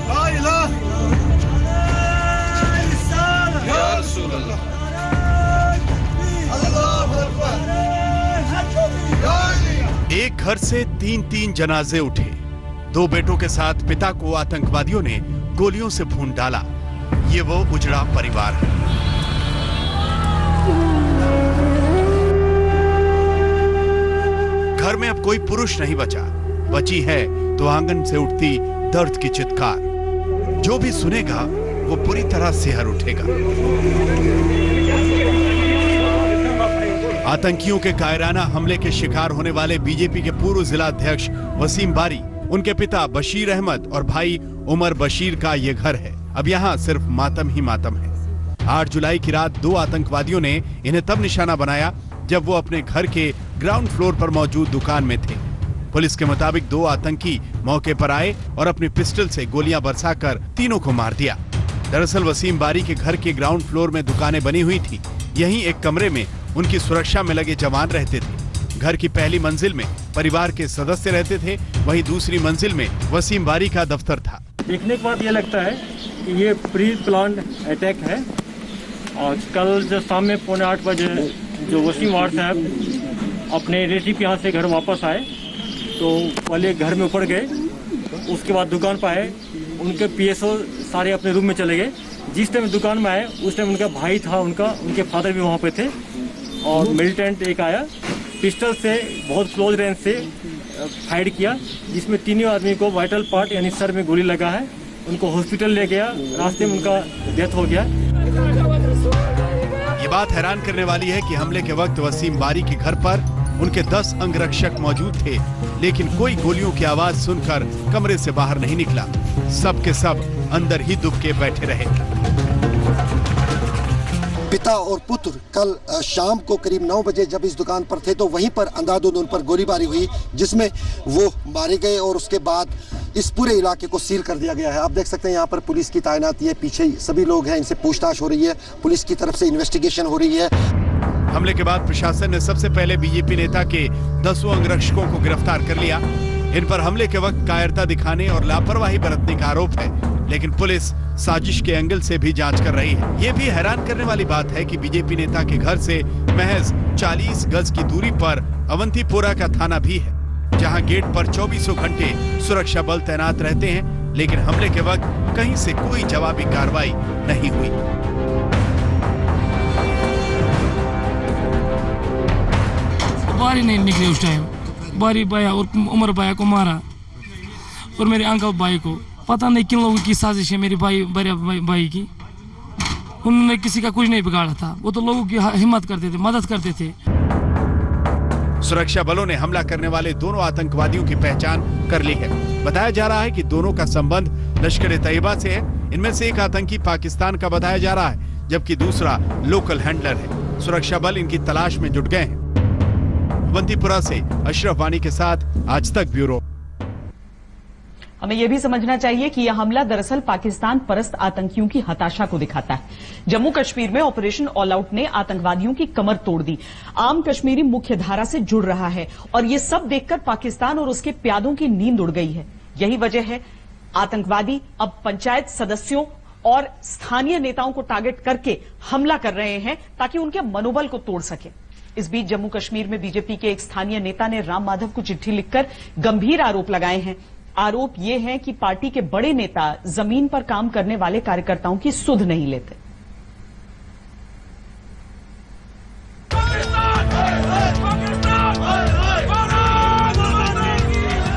ला इलाह, या रसूल अल्लाह, अल्लाहू अकबर। एक घर से 3 जनाजे उठे। 2 बेटों के साथ पिता को आतंकवादियों ने गोलियों से भून डाला। ये वो उजड़ा परिवार है। घर में अब कोई पुरुष नहीं बचा। बची है तो आंगन से उठती दर्द की चित्कार। जो भी सुनेगा वो पूरी तरह सिहर उठेगा। आतंकियों के कायराना हमले के शिकार होने वाले बीजेपी के पूर्व जिला अध्यक्ष वसीम बारी, उनके पिता बशीर अहमद और भाई उमर बशीर का ये घर है। अब यहाँ सिर्फ मातम ही मातम है। 8 जुलाई की रात 2 आतंकवादियों ने इन्हें तब निशाना बनाया जब वो अपने घर के ग्राउंड फ्लोर पर मौजूद दुकान में थे। पुलिस के मुताबिक 2 आतंकी मौके पर आए और अपनी पिस्टल से गोलियां बरसाकर तीनों को मार दिया। दरअसल वसीम बारी के घर के ग्राउंड फ्लोर में दुकानें बनी हुई थी। यहीं एक कमरे में उनकी सुरक्षा में लगे जवान रहते थे। घर की पहली मंजिल में परिवार के सदस्य रहते थे, वहीं दूसरी मंजिल में वसीम बारी का दफ्तर था। देखने के बाद ये लगता है कि ये प्री प्लान अटैक है। और कल जब शाम में 7:45 बजे जो वसीम वार साहब अपने रिलेटिव के यहाँ से घर वापस आए तो पहले घर में ऊपर गए, उसके बाद दुकान पर आए। उनके पीएसओ सारे अपने रूम में चले गए। जिस टाइम दुकान में आए उस टाइम उनका भाई था, उनके फादर भी वहाँ पे थे। और मिलिटेंट एक आया, पिस्टल से बहुत क्लोज रेंज से फायर किया, जिसमें तीनों आदमी को वाइटल पार्ट यानी सर में गोली लगा है। उनको हॉस्पिटल ले गया, रास्ते में उनका डेथ हो गया। ये बात हैरान करने वाली है कि हमले के वक्त वसीम बारी के घर पर उनके 10 अंगरक्षक मौजूद थे, लेकिन कोई गोलियों की आवाज सुनकर कमरे से बाहर नहीं निकला। सब के सब अंदर ही दुबके बैठे रहे। पिता और पुत्र कल शाम को करीब 9 बजे जब इस दुकान पर थे तो वहीं पर अंधाधुंध उन पर गोलीबारी हुई, जिसमें वो मारे गए और उसके बाद इस पूरे इलाके को सील कर दिया गया है। आप देख सकते हैं यहाँ पर पुलिस की तैनाती है, पीछे सभी लोग हैं, इनसे पूछताछ हो रही है, पुलिस की तरफ से इन्वेस्टिगेशन हो रही है। हमले के बाद प्रशासन ने सबसे पहले बीजेपी नेता के 10 अंगरक्षकों को गिरफ्तार कर लिया। इन पर हमले के वक्त कायरता दिखाने और लापरवाही बरतने का आरोप है, लेकिन पुलिस साजिश के एंगल से भी जांच कर रही है। ये भी हैरान करने वाली बात है कि बीजेपी नेता के घर से महज 40 गज की दूरी पर अवंतीपोरा का थाना भी है, जहां गेट पर 24 घंटे सुरक्षा बल तैनात रहते हैं, लेकिन हमले के वक्त कहीं से कोई जवाबी कार्रवाई नहीं हुई। बारी नहीं निकले उस टाइम। बारी भाया और उमर भाया को मारा और मेरे अंकल भाई को। पता नहीं किन लोगों की साजिश है मेरे बड़े भाई की। उन्होंने किसी का कुछ नहीं बिगाड़ा था, वो तो लोगों की हिम्मत करते थे, मदद करते थे। सुरक्षा बलों ने हमला करने वाले दोनों आतंकवादियों की पहचान कर ली है। बताया जा रहा है कि दोनों का संबंध लश्कर ए तैयबा से है। इनमें से एक आतंकी पाकिस्तान का बताया जा रहा है, जबकि दूसरा लोकल हैंडलर है। सुरक्षा बल इनकी तलाश में जुट गए हैं। अवंतीपुरा से अशरफ वानी के साथ आज तक ब्यूरो। हमें यह भी समझना चाहिए कि यह हमला दरअसल पाकिस्तान परस्त आतंकियों की हताशा को दिखाता है। जम्मू कश्मीर में ऑपरेशन ऑल आउट ने आतंकवादियों की कमर तोड़ दी। आम कश्मीरी मुख्य धारा से जुड़ रहा है और ये सब देखकर पाकिस्तान और उसके प्यादों की नींद उड़ गई है। यही वजह है आतंकवादी अब पंचायत सदस्यों और स्थानीय नेताओं को टारगेट करके हमला कर रहे हैं ताकि उनके मनोबल को तोड़ सके। इस बीच जम्मू कश्मीर में बीजेपी के एक स्थानीय नेता ने राम माधव को चिट्ठी लिखकर गंभीर आरोप लगाए हैं। आरोप ये है कि पार्टी के बड़े नेता जमीन पर काम करने वाले कार्यकर्ताओं की सुध नहीं लेते।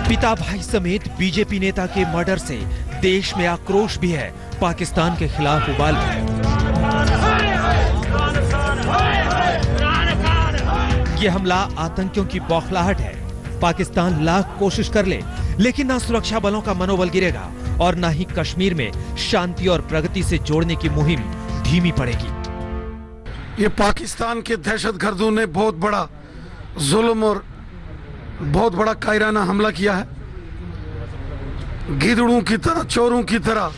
पिता भाई समेत बीजेपी नेता के मर्डर से देश में आक्रोश भी है। पाकिस्तान के खिलाफ उबाल है। ये हमला आतंकियों की बौखलाहट है। पाकिस्तान लाख कोशिश कर ले, लेकिन ना सुरक्षा बलों का मनोबल गिरेगा और ना ही कश्मीर में शांति और प्रगति से जोड़ने की मुहिम धीमी पड़ेगी। ये पाकिस्तान के दहशतगर्दों ने बहुत बड़ा जुल्म और बहुत बड़ा कायराना हमला किया है, गिदड़ों की तरह, चोरों की तरह।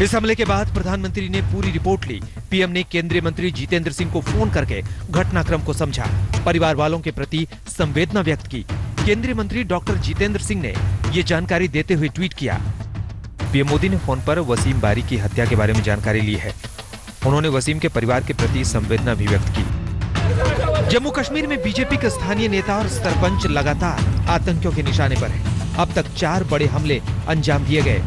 इस हमले के बाद प्रधानमंत्री ने पूरी रिपोर्ट ली। पीएम ने केंद्रीय मंत्री जितेंद्र सिंह को फोन करके घटनाक्रम को समझा, परिवार वालों के प्रति संवेदना व्यक्त की। केंद्रीय मंत्री डॉक्टर जितेंद्र सिंह ने ये जानकारी देते हुए ट्वीट किया। पीएम मोदी ने फोन पर वसीम बारी की हत्या के बारे में जानकारी ली है। उन्होंने वसीम के परिवार के प्रति संवेदना भी व्यक्त की। जम्मू कश्मीर में बीजेपी के स्थानीय नेता और सरपंच लगातार आतंकियों के निशाने पर हैं। अब तक 4 बड़े हमले अंजाम दिए गए।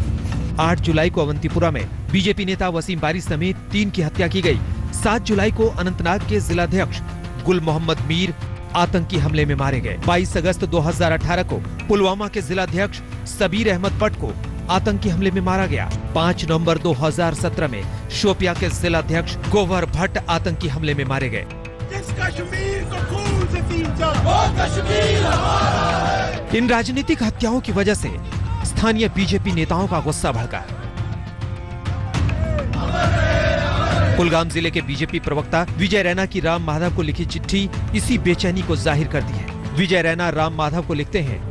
8 जुलाई को अवंतीपुरा में बीजेपी नेता वसीम बारी समेत 3 की हत्या की गई। 7 जुलाई को अनंतनाग के जिलाध्यक्ष गुल मोहम्मद मीर आतंकी हमले में मारे गए। 22 अगस्त 2018 को पुलवामा के जिलाध्यक्ष सबीर अहमद पट को आतंकी हमले में मारा गया। 5 नवंबर 2017 में शोपिया के जिलाध्यक्ष गोवर भट्ट आतंकी हमले में मारे गए। इन राजनीतिक हत्याओं की वजह से स्थानीय बीजेपी नेताओं का गुस्सा भड़का। कुलगाम जिले के बीजेपी प्रवक्ता विजय रैना की राम माधव को लिखी चिट्ठी इसी बेचैनी को जाहिर करती है। विजय रैना राम माधव को लिखते हैं,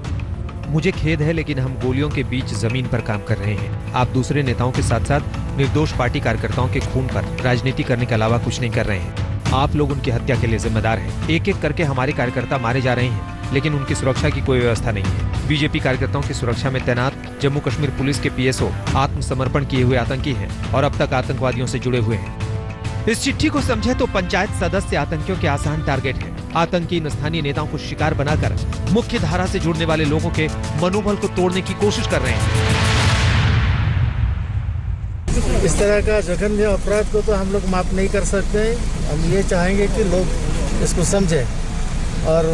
मुझे खेद है लेकिन हम गोलियों के बीच जमीन पर काम कर रहे हैं। आप दूसरे नेताओं के साथ साथ निर्दोष पार्टी कार्यकर्ताओं के खून पर राजनीति करने के अलावा कुछ नहीं कर रहे हैं। आप लोग उनकी हत्या के लिए जिम्मेदार हैं। एक एक करके हमारे कार्यकर्ता मारे जा रहे हैं, लेकिन उनकी सुरक्षा की कोई व्यवस्था नहीं है। बीजेपी कार्यकर्ताओं की सुरक्षा में तैनात जम्मू कश्मीर पुलिस के पीएसओ आत्मसमर्पण किए हुए आतंकी हैं और अब तक आतंकवादियों से जुड़े हुए हैं। इस चिट्ठी को समझे तो पंचायत सदस्य आतंकियों के आसान टारगेट हैं। आतंकी इन स्थानीय नेताओं को शिकार बनाकर मुख्य धारा से जुड़ने वाले लोगों के मनोबल को तोड़ने की कोशिश कर रहे हैं। इस तरह का जघन्य अपराध को तो हम लोग माफ नहीं कर सकते। हम ये चाहेंगे कि लोग इसको समझें और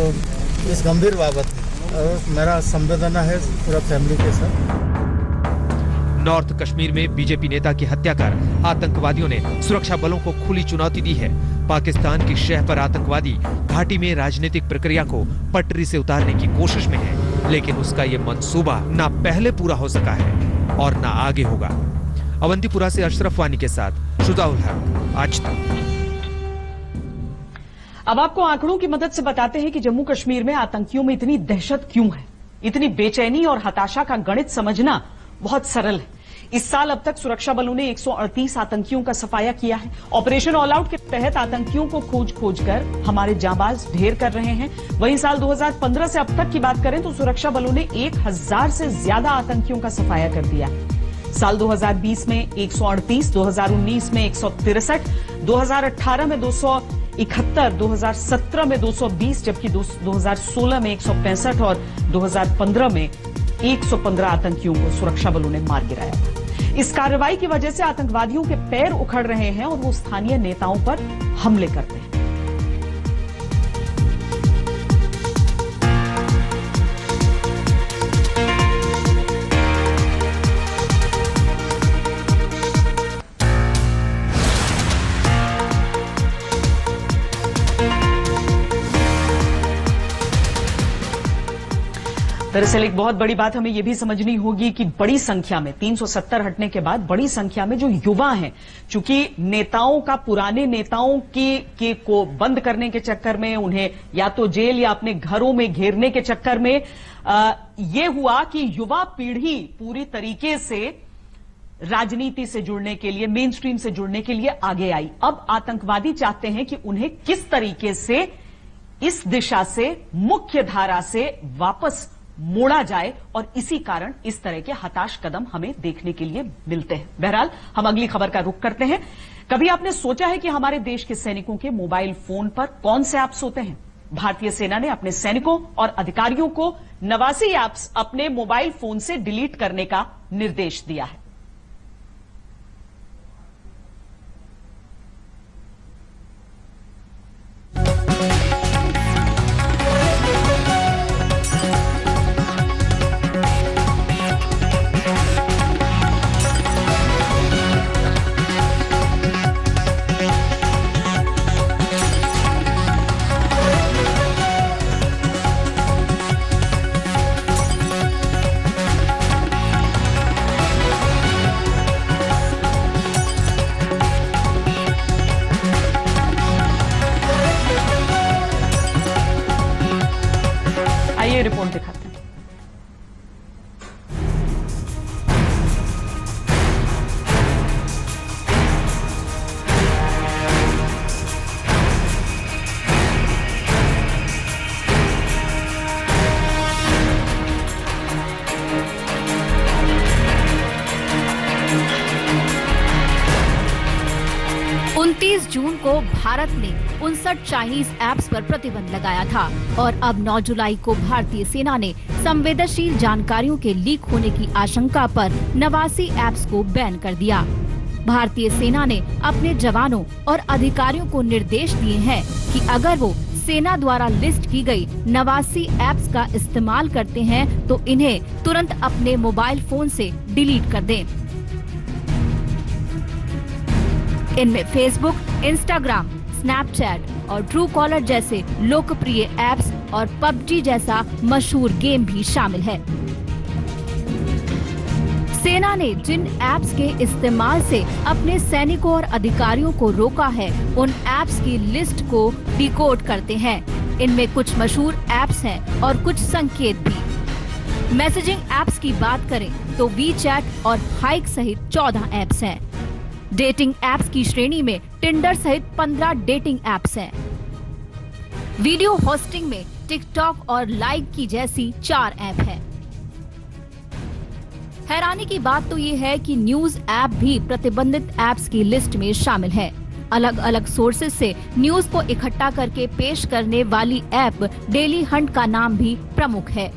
इस गंभीर बाबत और मेरा संवेदना है पूरा फैमिली के साथ। नॉर्थ कश्मीर में बीजेपी नेता की हत्या कर आतंकवादियों ने सुरक्षा बलों को खुली चुनौती दी है। पाकिस्तान की शह पर आतंकवादी घाटी में राजनीतिक प्रक्रिया को पटरी से उतारने की कोशिश में है, लेकिन उसका ये मंसूबा ना पहले पूरा हो सका है और ना आगे होगा। अवंतीपुरा से अशरफ वानी के साथ शुजाउल हक, आज तक। अब आपको आंकड़ों की मदद से बताते हैं कि जम्मू कश्मीर में आतंकियों में इतनी दहशत क्यों है। इतनी बेचैनी और हताशा का गणित समझना बहुत सरल है। इस साल अब तक सुरक्षा बलों ने 138 आतंकियों का सफाया किया है। ऑपरेशन ऑल आउट के तहत आतंकियों को खोज कर हमारे जांबाज ढेर कर रहे हैं। वहीं साल 2015 से अब तक की बात करें तो सुरक्षा बलों ने 1000 से ज्यादा आतंकियों का सफाया कर दिया है। साल 2020 में 138, 2019 में 163, 2018 में 271, 2017 में 220, जबकि 2016 में 165 और 2015 में 115 आतंकियों को सुरक्षा बलों ने मार गिराया था। इस कार्रवाई की वजह से आतंकवादियों के पैर उखड़ रहे हैं और वो स्थानीय नेताओं पर हमले करते हैं। दरअसल एक बहुत बड़ी बात हमें यह भी समझनी होगी कि बड़ी संख्या में 370 हटने के बाद बड़ी संख्या में जो युवा हैं, चूंकि नेताओं का पुराने नेताओं के को बंद करने के चक्कर में उन्हें या तो जेल या अपने घरों में घेरने के चक्कर में ये हुआ कि युवा पीढ़ी पूरी तरीके से राजनीति से जुड़ने के लिए, मेन स्ट्रीम से जुड़ने के लिए आगे आई। अब आतंकवादी चाहते हैं कि उन्हें किस तरीके से इस दिशा से, मुख्य धारा से वापस मोड़ा जाए और इसी कारण इस तरह के हताश कदम हमें देखने के लिए मिलते हैं। बहरहाल हम अगली खबर का रुख करते हैं। कभी आपने सोचा है कि हमारे देश के सैनिकों के मोबाइल फोन पर कौन से ऐप्स होते हैं? भारतीय सेना ने अपने सैनिकों और अधिकारियों को 89 ऐप्स अपने मोबाइल फोन से डिलीट करने का निर्देश दिया है। रिपोर्ट दिखाते हैं। जून को भारत ने 59 चाइनीज ऐप्स पर प्रतिबंध लगाया था और अब 9 जुलाई को भारतीय सेना ने संवेदनशील जानकारियों के लीक होने की आशंका पर 89 ऐप्स को बैन कर दिया। भारतीय सेना ने अपने जवानों और अधिकारियों को निर्देश दिए हैं कि अगर वो सेना द्वारा लिस्ट की गई 89 ऐप्स का इस्तेमाल करते हैं तो इन्हें तुरंत अपने मोबाइल फोन से डिलीट कर दें। इनमें फेसबुक, इंस्टाग्राम, स्नैपचैट और ट्रू कॉलर जैसे लोकप्रिय ऐप्स और पबजी जैसा मशहूर गेम भी शामिल है। सेना ने जिन ऐप्स के इस्तेमाल से अपने सैनिकों और अधिकारियों को रोका है, उन ऐप्स की लिस्ट को डिकोड करते हैं। इनमें कुछ मशहूर ऐप्स हैं और कुछ संकेत भी। मैसेजिंग ऐप्स की बात करें तो वीचैट और हाइक सहित 14 ऐप्स हैं। डेटिंग ऐप्स की श्रेणी में टिंडर सहित 15 डेटिंग ऐप्स हैं। वीडियो होस्टिंग में टिकटॉक और लाइक की जैसी 4 ऐप हैं। हैरानी की बात तो ये है कि न्यूज ऐप भी प्रतिबंधित ऐप्स की लिस्ट में शामिल है। अलग अलग सोर्सेज से न्यूज को इकट्ठा करके पेश करने वाली ऐप डेली हंट का नाम भी प्रमुख है।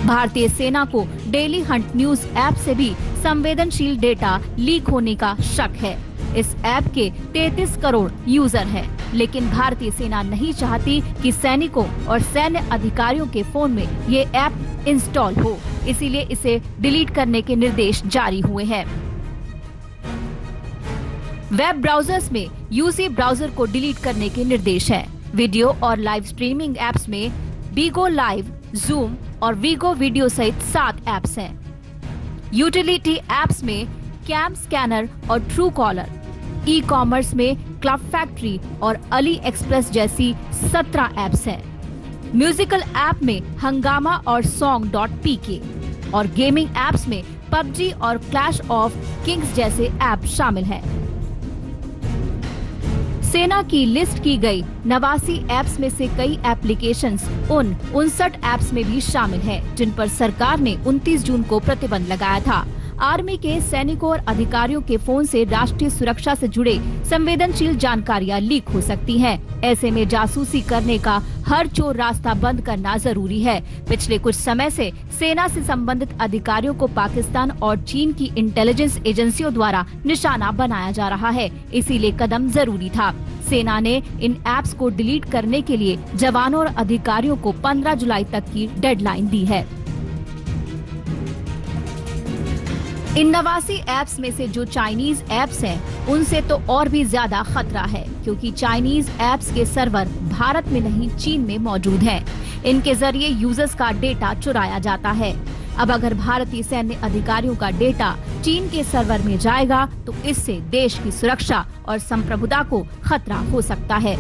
भारतीय सेना को डेली हंट न्यूज ऐप से भी संवेदनशील डेटा लीक होने का शक है। इस ऐप के 33 करोड़ यूजर हैं, लेकिन भारतीय सेना नहीं चाहती कि सैनिकों और सैन्य अधिकारियों के फोन में ये ऐप इंस्टॉल हो, इसीलिए इसे डिलीट करने के निर्देश जारी हुए हैं। वेब ब्राउजर्स में यूसी ब्राउजर को डिलीट करने के निर्देश हैं। वीडियो और लाइव स्ट्रीमिंग ऐप्स में बीगो लाइव, जूम और वीगो वीडियो सहित 7 ऐप्स हैं। यूटिलिटी ऐप्स में कैम स्कैनर और ट्रू कॉलर, ई कॉमर्स में क्लब फैक्ट्री और अली एक्सप्रेस जैसी 17 ऐप्स हैं। म्यूजिकल ऐप में हंगामा और song.pk और गेमिंग ऐप्स में पबजी और क्लैश ऑफ किंग्स जैसे ऐप शामिल हैं। सेना की लिस्ट की गई 89 ऐप्स में से कई एप्लीकेशंस उन 59 ऐप्स में भी शामिल हैं, जिन पर सरकार ने 29 जून को प्रतिबंध लगाया था। आर्मी के सैनिकों और अधिकारियों के फोन से राष्ट्रीय सुरक्षा से जुड़े संवेदनशील जानकारियां लीक हो सकती हैं। ऐसे में जासूसी करने का हर चोर रास्ता बंद करना जरूरी है। पिछले कुछ समय से सेना से संबंधित अधिकारियों को पाकिस्तान और चीन की इंटेलिजेंस एजेंसियों द्वारा निशाना बनाया जा रहा है, इसीलिए कदम जरूरी था। सेना ने इन ऐप्स को डिलीट करने के लिए जवानों और अधिकारियों को 15 जुलाई तक की डेडलाइन दी है। इन 89 ऐप्स में से जो चाइनीज ऐप्स हैं, उनसे तो और भी ज्यादा खतरा है, क्योंकि चाइनीज ऐप्स के सर्वर भारत में नहीं चीन में मौजूद हैं। इनके जरिए यूजर्स का डेटा चुराया जाता है। अब अगर भारतीय सैन्य अधिकारियों का डेटा चीन के सर्वर में जाएगा तो इससे देश की सुरक्षा और संप्रभुता को खतरा हो सकता है,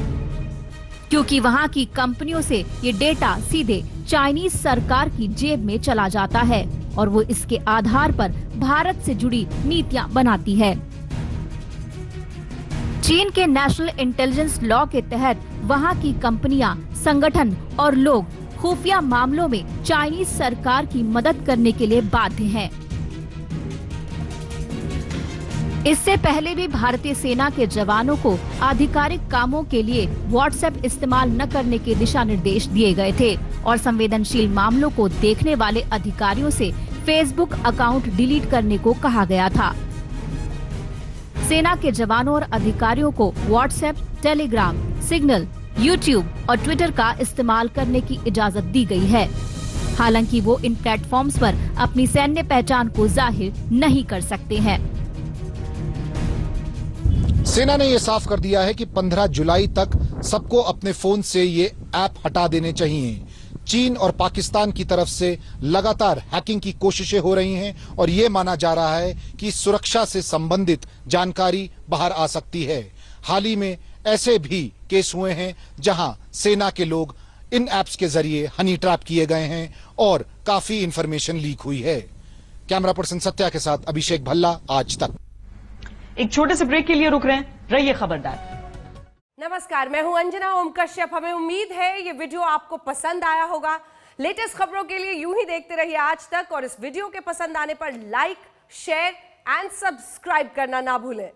क्योंकि वहां की कंपनियों से ये डेटा सीधे चाइनीज सरकार की जेब में चला जाता है और वो इसके आधार पर भारत से जुड़ी नीतियां बनाती है। चीन के नेशनल इंटेलिजेंस लॉ के तहत वहां की कंपनियां, संगठन और लोग खुफिया मामलों में चाइनीज सरकार की मदद करने के लिए बाध्य हैं। इससे पहले भी भारतीय सेना के जवानों को आधिकारिक कामों के लिए व्हाट्सएप इस्तेमाल न करने के दिशा निर्देश दिए गए थे और संवेदनशील मामलों को देखने वाले अधिकारियों से फेसबुक अकाउंट डिलीट करने को कहा गया था। सेना के जवानों और अधिकारियों को व्हाट्सएप, टेलीग्राम, सिग्नल, यूट्यूब और ट्विटर का इस्तेमाल करने की इजाजत दी गई है। हालांकि वो इन प्लेटफॉर्म्स पर अपनी सैन्य पहचान को जाहिर नहीं कर सकते हैं। सेना ने यह साफ कर दिया है कि 15 जुलाई तक सबको अपने फोन से ये ऐप हटा देने चाहिए। चीन और पाकिस्तान की तरफ से लगातार हैकिंग की कोशिशें हो रही हैं और ये माना जा रहा है कि सुरक्षा से संबंधित जानकारी बाहर आ सकती है। हाल ही में ऐसे भी केस हुए हैं जहां सेना के लोग इन ऐप्स के जरिए हनी ट्रैप किए गए हैं और काफी इंफॉर्मेशन लीक हुई है। कैमरा पर्सन सत्या के साथ अभिषेक भल्ला, आज तक। एक छोटे से ब्रेक के लिए रुक रहे हैं, रहिए खबरदार। नमस्कार, मैं हूं अंजना ओम कश्यप। हमें उम्मीद है ये वीडियो आपको पसंद आया होगा। लेटेस्ट खबरों के लिए यूं ही देखते रहिए आज तक और इस वीडियो के पसंद आने पर लाइक, शेयर एंड सब्सक्राइब करना ना भूलें।